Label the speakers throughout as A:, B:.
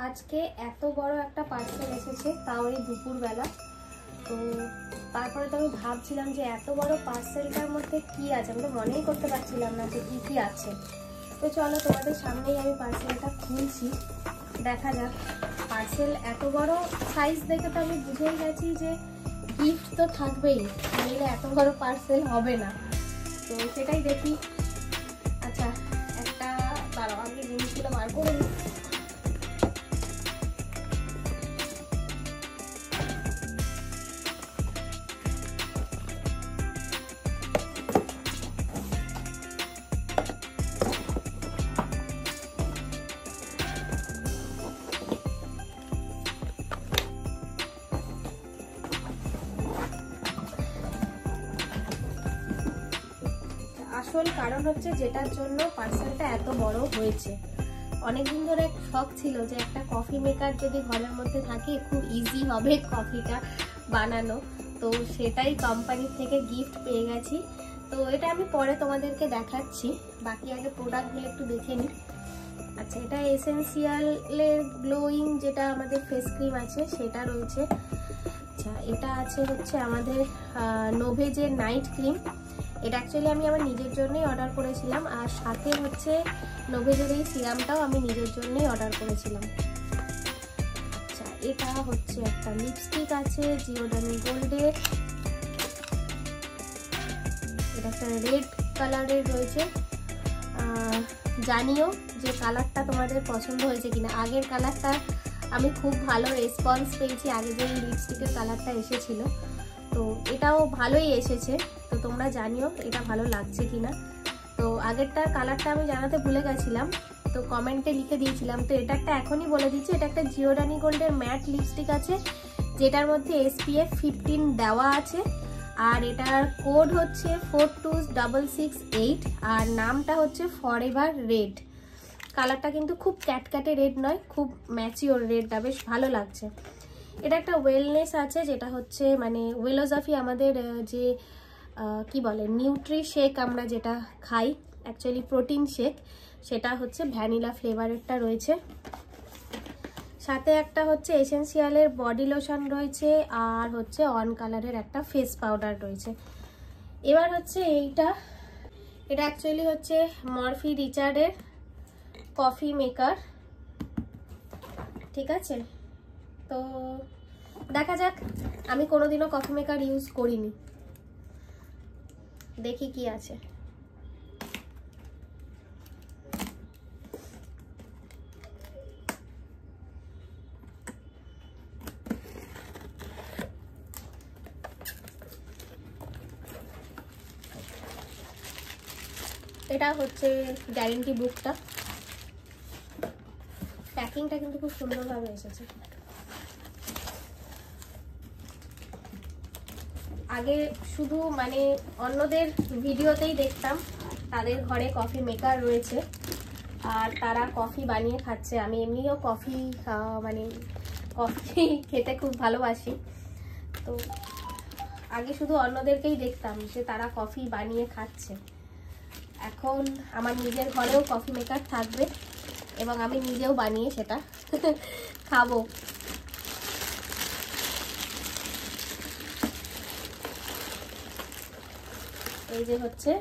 A: আজকে এত বড় একটা পার্সেল এসেছে, তাও এই দুপুরবেলা। তো তারপরে তো আমি ভাবছিলাম যে এত বড় পার্সেলটার মধ্যে কি আছে, আমি তো মনেই করতে পারছিলাম না যে কি কি আছে। তো চলো তোমাদের সামনেই আমি পার্সেলটা খুলছি, দেখা যাক। পার্সেল এত বড় সাইজ দেখে তো আমি বুঝেই গেছি যে গিফট তো থাকবেই, নইলে এত বড় পার্সেল হবে না। তো সেটাই দেখি। আচ্ছা, একটা দাঁড়াও, আমি জিনিসগুলো বার করে নিই। আসল কারণ হচ্ছে যেটার জন্য পার্সেলটা এত বড় হয়েছে। অনেকদিন ধরে শখ ছিল যে একটা কফি মেকার যদি ঘরের মধ্যে থাকে খুব ইজি হবে কফিটা বানানো। তো সেটাই কোম্পানি থেকে গিফট পেয়ে গেছি। তো এটা আমি পরে তোমাদেরকে দেখাচ্ছি, বাকি আগে প্রোডাক্টগুলো একটু দেখে নিই। আচ্ছা, এটা এসেন্সিয়ালের গ্লোয়িং যেটা আমাদের ফেস ক্রিম আছে সেটা রয়েছে। আচ্ছা, এটা আছে হচ্ছে আমাদের নোভেজের নাইট ক্রিম। এটা অ্যাকচুয়ালি আমি আমার নিজের জন্যই অর্ডার করেছিলাম, আর সাথে হচ্ছে নোভেজের এই সিরামটাও আমি নিজের জন্যই অর্ডার করেছিলাম। আচ্ছা, এটা হচ্ছে একটা লিপস্টিক আছে জিওডানি গোল্ডের, এটা একটা রেড কালারের রয়েছে। জানিও যে কালারটা তোমাদের পছন্দ হয়েছে কিনা। আগের কালারটা আমি খুব ভালো রেসপন্স পেয়েছি, আগে যে লিপস্টিকের কালারটা এসেছিল, তো এটাও ভালোই এসেছে। তো তোমরা জানিও এটা ভালো লাগছে কিনা। তো আগেরটার কালারটা আমি জানাতে ভুলে গেছিলাম, তো কমেন্টে লিখে দিয়েছিলাম। তো এটা একটা এখনই বলে দিচ্ছি, এটা একটা জিওডানি গোল্ডের ম্যাট লিপস্টিক আছে, যেটার মধ্যে SPF 15 দেওয়া আছে। আর এটার কোড হচ্ছে 42668, আর নামটা হচ্ছে ফরএভার রেড। কালারটা কিন্তু খুব ক্যাটক্যাটে রেড নয়, খুব ম্যাচিওর রেডটা, বেশ ভালো লাগছে। এটা একটা ওয়েলনেস আছে, যেটা হচ্ছে মানে ওয়েলোজফি আমাদের যে কি বলে নিউট্রি শেক আমরা যেটা খাই, অ্যাকচুয়ালি প্রোটিন শেক, সেটা হচ্ছে ভ্যানিলা ফ্লেভারেরটা রয়েছে। সাথে একটা হচ্ছে এসেন্সিয়ালের বডি লোশন রয়েছে, আর হচ্ছে অন কালারের একটা ফেস পাউডার রয়েছে। এবার হচ্ছে এটা অ্যাকচুয়ালি হচ্ছে মরফি রিচার্ডের কফি মেকার, ঠিক আছে। তো দেখা যাক, আমি কোনোদিনও কফি মেকার ইউজ করিনি, দেখি কি আছে। এটা হচ্ছে গ্যারেন্টি বুকটা, প্যাকিংটা কিন্তু খুব সুন্দরভাবে এসেছে। আগে শুধু মানে অন্যদের ভিডিওতেই দেখতাম তাদের ঘরে কফি মেকার রয়েছে আর তারা কফি বানিয়ে খাচ্ছে। আমি এমনিও কফি মানে কফি খেতে খুব ভালোবাসি, তো আগে শুধু অন্যদেরকেই দেখতাম যে তারা কফি বানিয়ে খাচ্ছে। এখন আমার নিজের ঘরেও কফি মেকার থাকবে এবং আমি নিজেও বানিয়ে সেটা খাবো। এই যে হচ্ছে,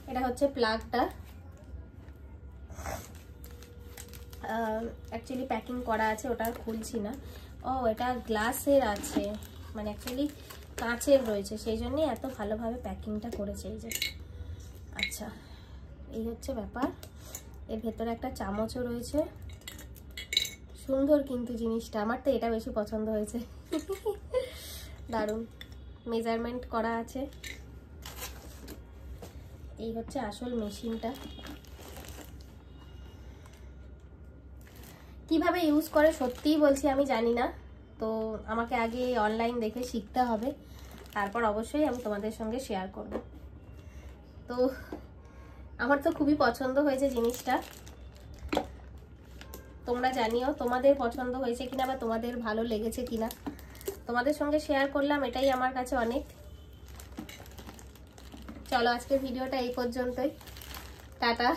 A: এটা হচ্ছে প্লাগটা, অ্যাকচুয়ালি প্যাকিং করা আছে, ওটা খুলছি না। ও, এটা গ্লাসের আছে, মানে অ্যাকচুয়ালি কাঁচের রয়েছে, সেই জন্যই এত ভালোভাবে প্যাকিংটা করেছে। এই যে, আচ্ছা, এই হচ্ছে ব্যাপার। এর ভেতরে একটা চামচও রয়েছে, সুন্দর কিন্তু জিনিসটা, আমার তো এটা বেশি পছন্দ হয়েছে। দারুণ, মেজারমেন্ট করা আছে। এই হচ্ছে আসল মেশিনটা, কিভাবে ইউজ করে সত্যিই বলছি আমি জানি না। তো আমাকে আগে অনলাইন দেখে শিখতে হবে, তারপর অবশ্যই আমি তোমাদের সঙ্গে শেয়ার করব। তো আমার তো খুবই পছন্দ হয়েছে জিনিসটা, তোমরা জানিও তোমাদের পছন্দ হয়েছে কিনা বা তোমাদের ভালো লেগেছে কিনা। তোমাদের সঙ্গে শেয়ার করলাম, এটাই আমার কাছে অনেক। চলো আজকের ভিডিওটা এই পর্যন্তই, টাটা।